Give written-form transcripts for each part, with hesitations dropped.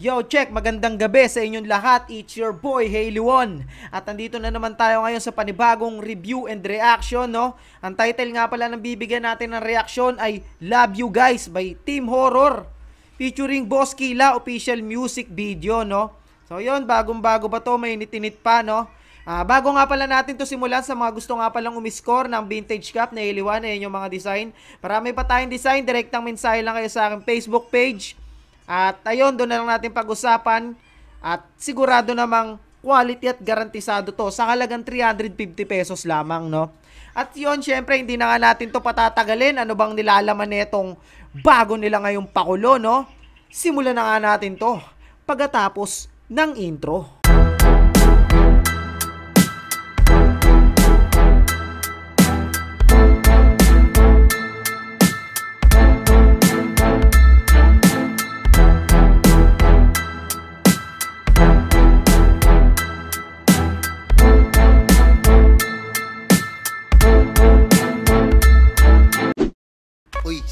Yo, check! Magandang gabi sa inyong lahat. It's your boy, Haley1. At nandito na naman tayo ngayon sa panibagong review and reaction, no? Ang title nga pala ng bibigyan natin ng reaction ay Love You Guys by Team Horror featuring Boss Killa official music video, no? So, yun, bagong-bago pa to, may init-init pa, no? Bago nga pala natin to simulan, sa mga gusto nga palang umiscore ng vintage cup na Haley1, ayan yung mga design. Marami pa tayong design, direktang mensahe lang kayo sa aking Facebook page. At ayun, doon na lang natin pag-usapan. At sigurado namang quality at garantisado to sa halagang 350 pesos lamang, no? At yun, syempre, hindi na nga natin to patatagalin. Ano bang nilalaman netong bago nila ngayong pakulo, no? Simulan na nga natin to pagkatapos ng intro.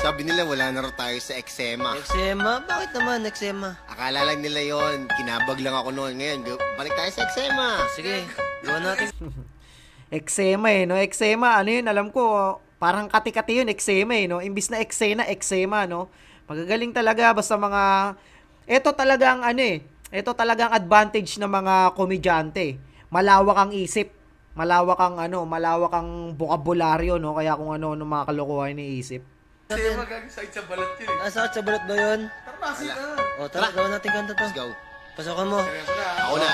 Sabi nila wala na raw tayo sa eksema. Eksema? Bakit naman eksema? Akala lang nila yon, kinabag lang ako noon. Ngayon, balik tayo sa eksema. Sige, gawa natin. Eksema no? Eksema, ano yun, alam ko, parang kati-kati yun, eksema no? Imbis na eksena, eksema, no? Magagaling talaga, basta mga, ito talagang, ito talagang advantage ng mga komedyante. Malawak ang isip. Malawak ang bokabularyo, no? Kaya kung ano mga kalokohan iniisip. Kasi mag-sakit sa balat yun eh. Sakit sa balat ba yun? Tarpasi na. O tara, gawa natin kanta to. Let's go. Pasokan mo. Ako na.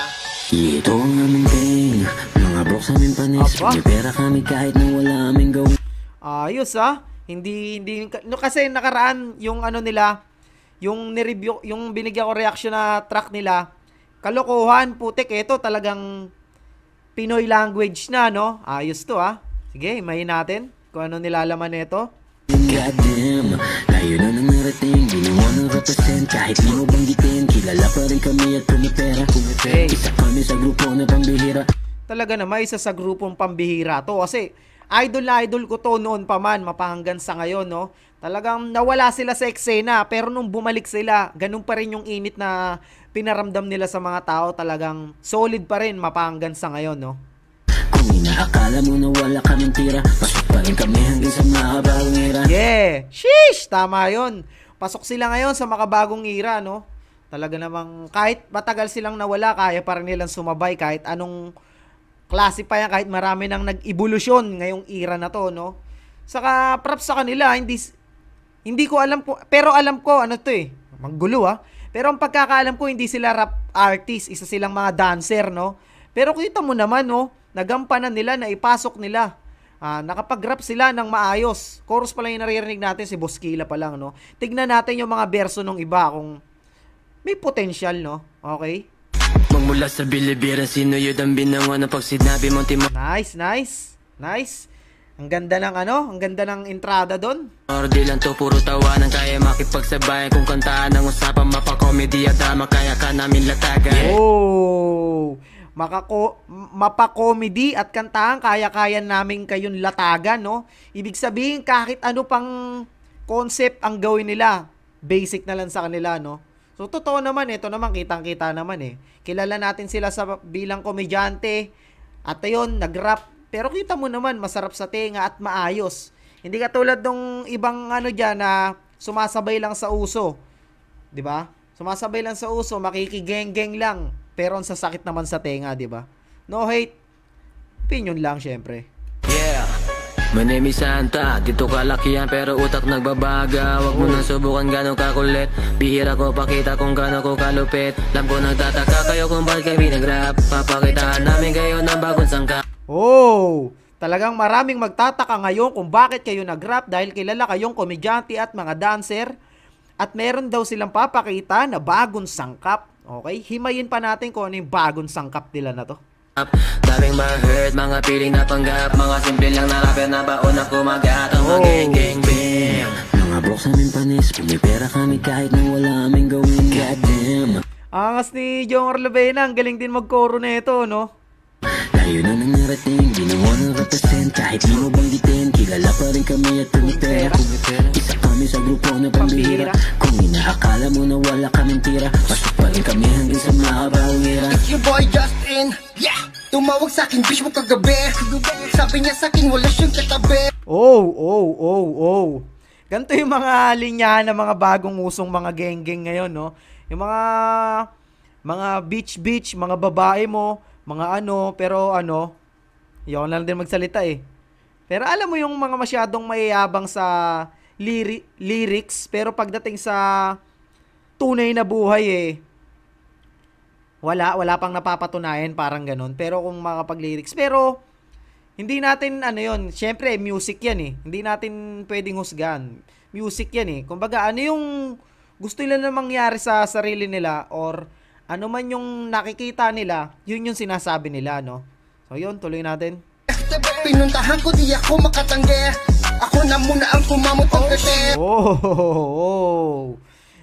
Ito ang aming ting, mga bro sa aming panis. May pera kami kahit na wala aming gawin. Ayos Hindi, no, kasi nakaraan yung ano nila, yung ni-review, yung binigyan ko reaction na track nila, kalokohan, putik, ito talagang Pinoy language na, no? Ayos to Sige, imahin natin kung ano nilalaman nito. Goddamn, layo na nang narating, ginawa ng represent. Kahit di mo banggitin, kilala pa rin kami at pumipera. Isa kami sa grupo na pambihira. Talaga naman, isa sa grupong pambihira to. Kasi idol na idol ko to noon pa man, mapahanggan sa ngayon, no? Talagang nawala sila sa eksena, pero nung bumalik sila, ganun pa rin yung init na pinaramdam nila sa mga tao. Talagang solid pa rin, mapahanggan sa ngayon, no? Kung inaakala mo na wala kaming tira, pasok pa rin kami hanggang sa makabagong era. Yeah! Sheesh! Tama yun. Pasok sila ngayon sa makabagong era, no? Talaga namang kahit matagal silang nawala, kaya pa rin nilang sumabay kahit anong klase pa yan, kahit marami nang nag-evolusyon ngayong era na to, no? Saka props sa kanila, hindi ko alam po, pero alam ko ano to manggulo Pero ang pagkakaalam ko, hindi sila rap artist, isa silang mga dancer, no? Pero kita mo naman, no? Nagampanan nila na ipasok nila. Nakapag-rap sila ng maayos. Chorus pa lang yung naririnig natin, si Boss Killa pa lang, no? Tignan natin yung mga verso ng iba kung may potential, no? Okay? Magmula sa bilibiran, sino yun ang binangon na pag sinabi mong timo. Nice. Ang ganda ng ang ganda ng entrada doon. Ordi lang to, puro tawanan, kaya makipagsabay. Kung kantaan ang usapan, mapakomedy at drama, kaya ka namin latagan. Oh! Mapakomedy at kantahan, kaya-kaya namin kayong latagan, no? Ibig sabihin, kahit ano pang concept ang gawin nila, basic na lang sa kanila, no? So, totoo naman, ito naman, kitang-kita naman Kilala natin sila bilang komedyante, at ayun, nag-rap. Pero kita mo naman, masarap sa tenga at maayos. Hindi katulad nung ibang dyan na sumasabay lang sa uso. 'Di ba? Sumasabay lang sa uso, makikigeng-geng lang. Pero ang sasakit naman sa tenga, 'di ba? No hate. Opinion lang, syempre. Yeah. My name is Santa, dito kalakihan pero utak nagbabaga. Huwag mo nang subukan gano'ng kakulit. Bihira ko pakita kung gano'n ko kalupit. Alam ko nagtataka kayo kung bakit kami nag-rap. Papakitaan namin kayo ng bagong sangka. Oh, talagang maraming magtataka ngayon kung bakit kayo nag-rap dahil kilala kayong komedyante at mga dancer at meron daw silang papakita na bagong sangkap. Okay, himayin pa natin kung ano yung bagong sangkap nila na to. Daming ma-hurt, mga piling na panggap, mga simple lang na rapper na baon na kumagat. Ang mga gang-gang-bang, mga bro sa aming panis, pumipera kami kahit na wala aming gawin. Goddamn. Angas ni Jong Arlovena, ang galing din mag-coro na ito, no? Layo na nang narating, ginawa ng represent. Kahit di mo banggitin, kilala pa rin kami at pumipera. Isa kami sa grupo na pambihira. Kung inaakala mo na wala kaming tira, pasok pa rin kami tumawag sa akin, bitch mo kagabi. Sabi niya sa akin, wala siyang katabi. Oh. Ganito yung mga linya ng mga bagong usong mga geng-geng ngayon, no? Yung mga beach, mga babae mo, mga ano, pero ano, yun lang din magsalita eh. Pero alam mo yung mga masyadong mayayabang sa lyrics, pero pagdating sa tunay na buhay eh, wala pang napapatunayan, parang ganun. Pero kung makapag-lyrics, pero hindi natin ano yun, syempre music yan eh. Hindi natin pwedeng husgan. Music yan eh. Kumbaga ano yung gusto nila na mangyari sa sarili nila or ano man yung nakikita nila, yun yung sinasabi nila, no? So yun, tuloy natin. Pinuntahan ko, di ako makatanggi. Ako na muna ang kumamot ang kasi.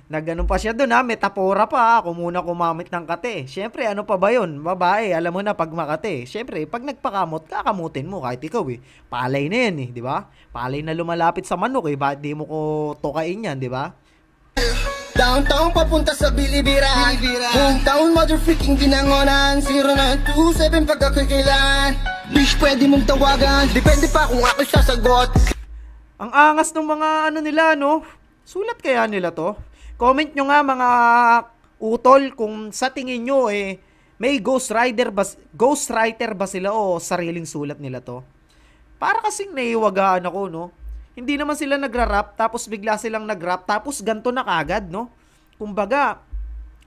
Nagganon pa siya doon ha, metapora pa. Ako muna kumamit ng kate. Siyempre, ano pa ba yun? Babae, alam mo na pag makate. Siyempre, pag nagpakamot, kakamutin mo kahit ikaw eh. Palay na yan eh, di ba? Palay na lumalapit sa manok eh. Bakit di mo ko tokain yan, di ba? Downtown papunta sa Bilibiran. Hometown motherfucking Binangonan. 0927 pag ako'y kailan. Bitch, pwede mong tawagan. Depende pa kung ako'y sasagot. Ang angas ng mga ano nila, no? Sulat kaya nila to? Comment nyo nga mga utol kung sa tingin nyo eh may ghostwriter ba sila o sariling sulat nila to? Para kasing naiwagaan ako, no? Hindi naman sila nagra-rap tapos bigla silang nag-rap tapos ganto na kagad, no? Kumbaga,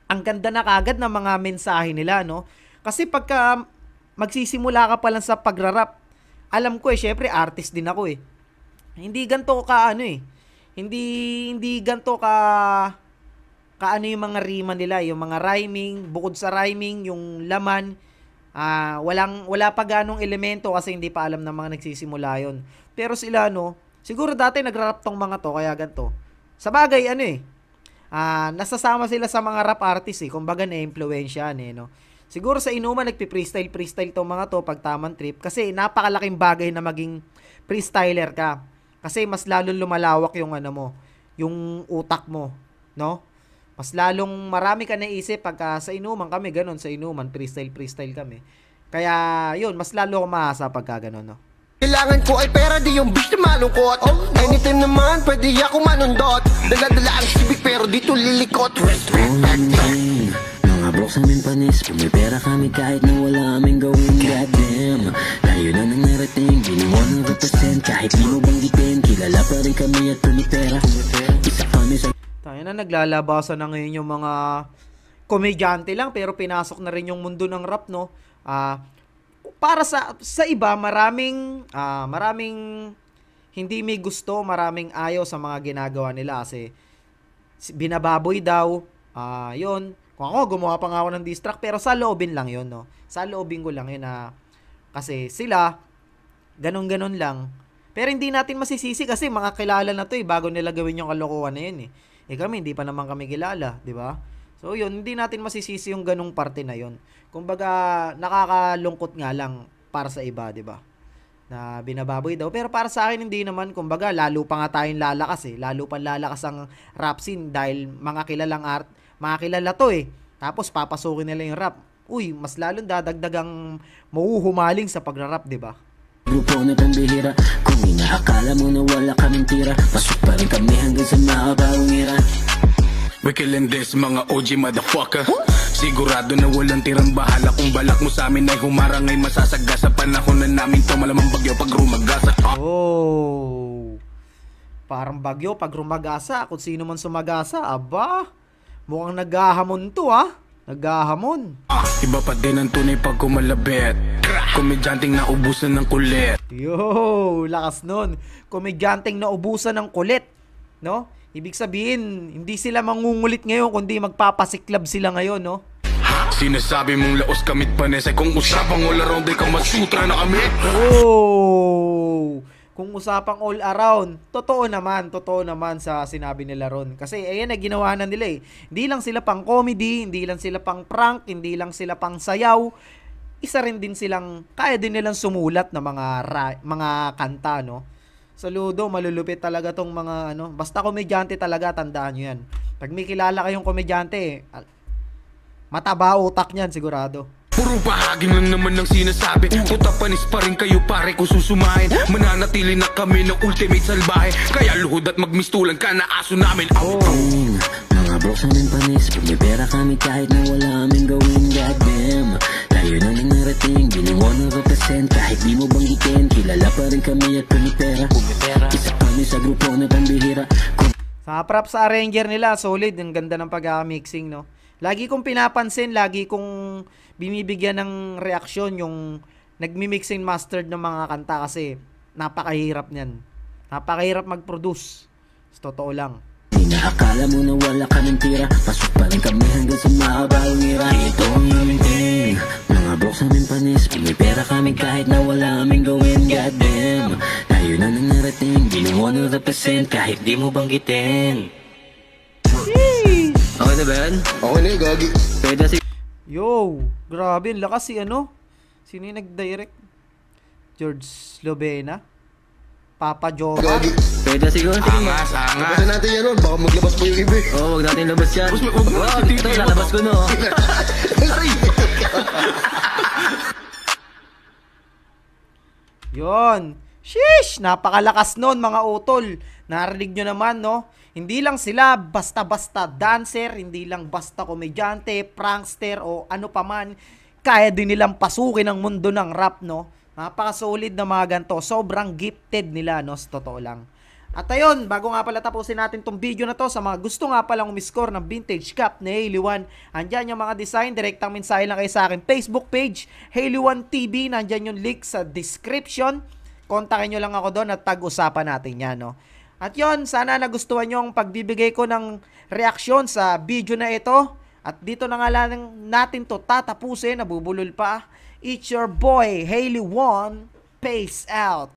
ang ganda na kagad ng mga mensahe nila, no? Kasi pagka magsisimula ka pa lang sa pagra-rap, alam ko eh, syempre artist din ako eh. Hindi ganto ka ano eh. Hindi ganto ka ano yung mga rima nila, yung mga rhyming, bukod sa rhyming, yung laman, wala pa ganong elemento kasi hindi pa alam ng mga nagsisimula yon. Pero sila no, siguro dati nagra-rap tong mga to kaya ganto. Sa bagay ano eh, nasasama sila sa mga rap artists eh, kumbaga na-impluwensyahan eh no. Siguro sa inuman nagpi-freestyle tong mga to pag tamang trip kasi napakalaking bagay na maging freestyler ka. Kasi mas lalong lumalawak yung ano mo, yung utak mo, no? Mas lalong marami ka naisip pagka sa inuman kami, ganun sa inuman, freestyle kami. Kaya, yun, mas lalo akong maasa pagka ganun, no? Kailangan ko ay pera, di yung bitch na malungkot. Anytime naman, pwede ako manundot. Dala-dala ang sibig pero dito lilikot. Mga broks aming panis, pumipera kami kahit na wala aming gawin. Goddamn, tayo na nang narating, binuwan ng represent. Kahit di mo banggitin, kilala pa rin kami at pumipera. Isa kami sa... Tayo na naglalabasan na ngayon yung mga komedyante lang pero pinasok na rin yung mundo ng rap, no? Para sa iba, maraming hindi may gusto, maraming ayaw sa mga ginagawa nila kasi binababoy daw, yun. Kung ako, gumawa pa nga ako ng diss track, pero sa loobin lang yun, no? Sa loobin ko lang yun na kasi sila, ganun-ganun lang. Pero hindi natin masisisi kasi mga kilala na to eh, bago nila gawin yung kalokohan na yun eh. Eh kami, hindi pa naman kami kilala, di ba? So yun, hindi natin masisisi yung ganung parte na yun. Kumbaga, nakakalungkot nga lang para sa iba, di ba? Na binababoy daw. Pero para sa akin, hindi naman. Kumbaga, lalo pa nga tayong lalakas eh. Lalo pa lalakas ang rap scene dahil mga kilala to eh. Tapos papasukin nila yung rap. Uy, mas lalong dadagdagang mauhumaling sa pagra-rap, di ba? Grupo na pambihira, kung inaakala mo na wala kaming tira, pasok pa rin kami hanggang sa makabawang ira. We killing this mga OG motherfucker. Sigurado na walang tirang bahala. Kung balak mo sa amin ay humarang ay masasagda. Sa panahon na namin to malamang bagyo pag rumagasa. Oh, parang bagyo pag rumagasa. Kung sino man sumagasa, aba, mukhang naghahamon to naghahamon. Iba pa din ang tunay pag kumalabit. Komedyanteng naubusan ng kulit. Yo, lakas nun. Komedyanteng naubusan ng kulit, no? Ibig sabihin, hindi sila mangungulit ngayon, kundi magpapasiklab sila ngayon, no? Sinasabi mong laos kamit panes ay kung usapang all around ay kamasutra na kami. Oh, kung usapang all around, totoo naman sa sinabi nila ron. Kasi ayan na ginawa na nila eh. Hindi lang sila pang comedy, hindi lang sila pang prank, hindi lang sila pang sayaw. Isa rin din silang, kaya din nilang sumulat na mga kanta, no? Saludo, malulupit talaga tong mga ano. Basta komedyante talaga, tandaan nyo yan. Pag may kilala kayong komedyante, mataba utak niyan, sigurado. Puro bahaging lang naman ang sinasabi. Puta panis pa rin kayo pare kung susumahin. Mananatili na kami ng ultimate salbahe. Kaya luhod at magmistulan ka na aso namin. Mga box namin panis, pag may pera kami kahit na wala aming gawin. Goddamn, tayo na rin narating, binuha ng represent. Kahit di mo banggitin, kilala pa rin kami at pumipera. Isa kami sa grupo na pambihira. Sa prop sa arranger nila, solid. Ang ganda ng pag-mixing, no? Lagi kong pinapansin, lagi kong binibigyan ng reaksyon yung nagmi-mixing mastered ng mga kanta kasi napakahirap niyan. Napakahirap mag-produce. Totoo lang. Inaakala mo na wala kaming tira, pasok pa rin kami hanggang sa mahabang ira. Ito ang aming thing, mga box namin panis, pag may pera kami kahit na wala aming gawin. Goddamn, tayo na nang narating, binuha ng represent kahit di mo banggitin. Okay na ba yan? Okay na yun, gagi. Pwede si... Yo, grabe, ang lakas si ano? Sino yung nag-direct? George Slovena? Papa Joba? Gagi. Pwede siguro. Sige nga. Angas. Kasi natin yan, baka maglabas pa yung iba. Oo, wag natin labas yan. Wag, ito, lalabas ko no. Yon. Sheesh! Napakalakas nun mga utol. Narinig nyo naman, no? Hindi lang sila basta-basta dancer, hindi lang basta komedyante, prankster o ano pa man. Kaya din nilang pasukin ang mundo ng rap, no? Napaka-solid na mga ganito. Sobrang gifted nila, no? Sa totoo lang. At ayun, bago nga pala tapusin natin tong video na to, sa mga gusto nga palang umiscore ng vintage cap ni Haley One, andyan yung mga design, direktang mensahe lang kayo sa akin Facebook page, Haley One TV, nandyan yung link sa description. Kontakin nyo lang ako doon at tag-usapan natin yan, no? At yun, sana nagustuhan nyo ang pagbibigay ko ng reaksyon sa video na ito. At dito na nga lang natin to tatapusin, nabubulol pa. It's your boy, Haley One. Peace out.